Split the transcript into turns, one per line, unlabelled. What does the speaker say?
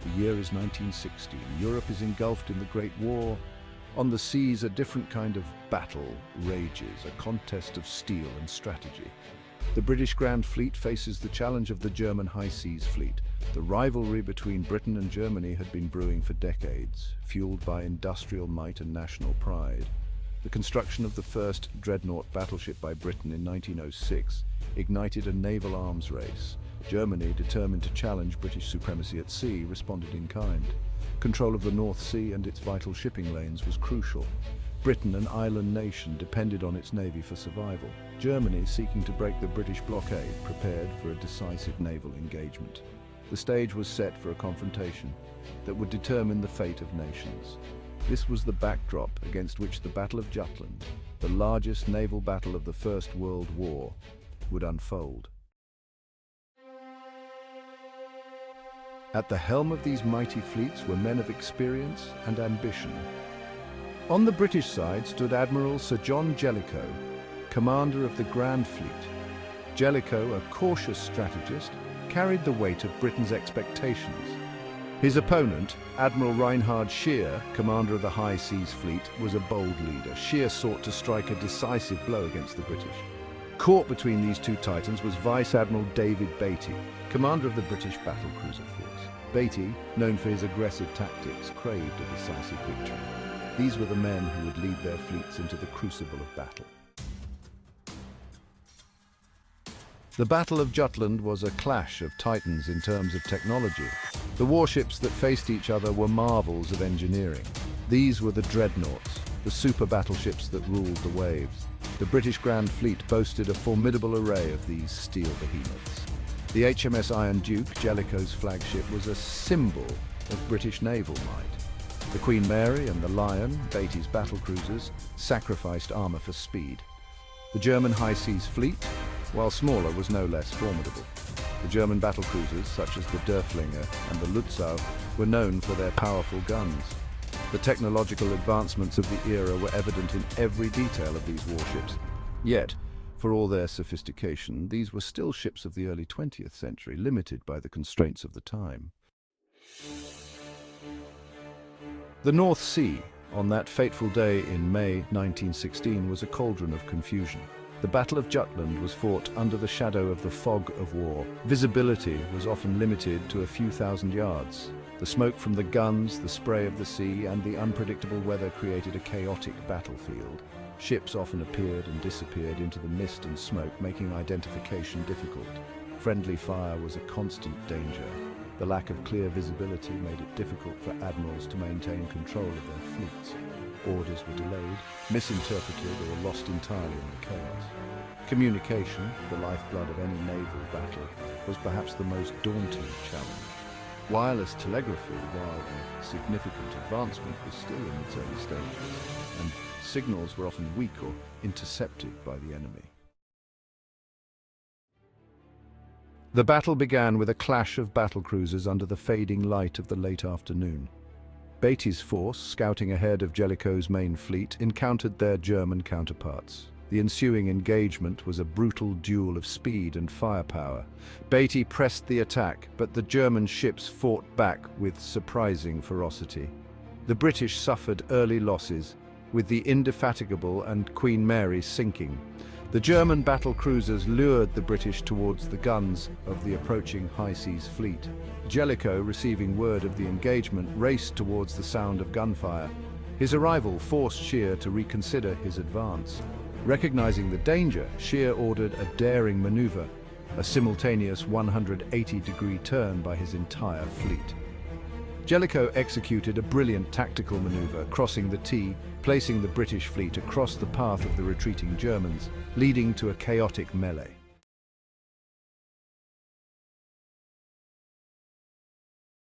The year is 1916. Europe is engulfed in the Great War. On the seas, a different kind of battle rages, a contest of steel and strategy. The British Grand Fleet faces the challenge of the German High Seas Fleet. The rivalry between Britain and Germany had been brewing for decades, fueled by industrial might and national pride. The construction of the first dreadnought battleship by Britain in 1906 ignited a naval arms race. Germany, determined to challenge British supremacy at sea, responded in kind. Control of the North Sea and its vital shipping lanes was crucial. Britain, an island nation, depended on its navy for survival. Germany, seeking to break the British blockade, prepared for a decisive naval engagement. The stage was set for a confrontation that would determine the fate of nations. This was the backdrop against which the Battle of Jutland, the largest naval battle of the First World War, would unfold. At the helm of these mighty fleets were men of experience and ambition. On the British side stood Admiral Sir John Jellicoe, commander of the Grand Fleet. Jellicoe, a cautious strategist, carried the weight of Britain's expectations. His opponent, Admiral Reinhard Scheer, commander of the High Seas Fleet, was a bold leader. Scheer sought to strike a decisive blow against the British. Caught between these two titans was Vice Admiral David Beatty, commander of the British battlecruiser force. Beatty, known for his aggressive tactics, craved a decisive victory. These were the men who would lead their fleets into the crucible of battle. The Battle of Jutland was a clash of titans in terms of technology. The warships that faced each other were marvels of engineering. These were the dreadnoughts, the super battleships that ruled the waves. The British Grand Fleet boasted a formidable array of these steel behemoths. The HMS Iron Duke, Jellicoe's flagship, was a symbol of British naval might. The Queen Mary and the Lion, Beatty's battlecruisers, sacrificed armour for speed. The German High Seas Fleet, while smaller, was no less formidable. The German battlecruisers, such as the Derfflinger and the Lutzow, were known for their powerful guns. The technological advancements of the era were evident in every detail of these warships. Yet, for all their sophistication, these were still ships of the early 20th century, limited by the constraints of the time. The North Sea, on that fateful day in May 1916, was a cauldron of confusion. The Battle of Jutland was fought under the shadow of the fog of war. Visibility was often limited to a few thousand yards. The smoke from the guns, the spray of the sea, and the unpredictable weather created a chaotic battlefield. Ships often appeared and disappeared into the mist and smoke, making identification difficult. Friendly fire was a constant danger. The lack of clear visibility made it difficult for admirals to maintain control of their fleets. Orders were delayed, misinterpreted, or lost entirely in the chaos. Communication, the lifeblood of any naval battle, was perhaps the most daunting challenge. Wireless telegraphy, while a significant advancement, was still in its early stages, and signals were often weak or intercepted by the enemy. The battle began with a clash of battlecruisers under the fading light of the late afternoon. Beatty's force, scouting ahead of Jellicoe's main fleet, encountered their German counterparts. The ensuing engagement was a brutal duel of speed and firepower. Beatty pressed the attack, but the German ships fought back with surprising ferocity. The British suffered early losses, with the Indefatigable and Queen Mary sinking. The German battle cruisers lured the British towards the guns of the approaching High Seas Fleet. Jellicoe, receiving word of the engagement, raced towards the sound of gunfire. His arrival forced Scheer to reconsider his advance. Recognizing the danger, Scheer ordered a daring maneuver, a simultaneous 180-degree turn by his entire fleet. Jellicoe executed a brilliant tactical maneuver, crossing the T, placing the British fleet across the path of the retreating Germans, leading to a chaotic melee.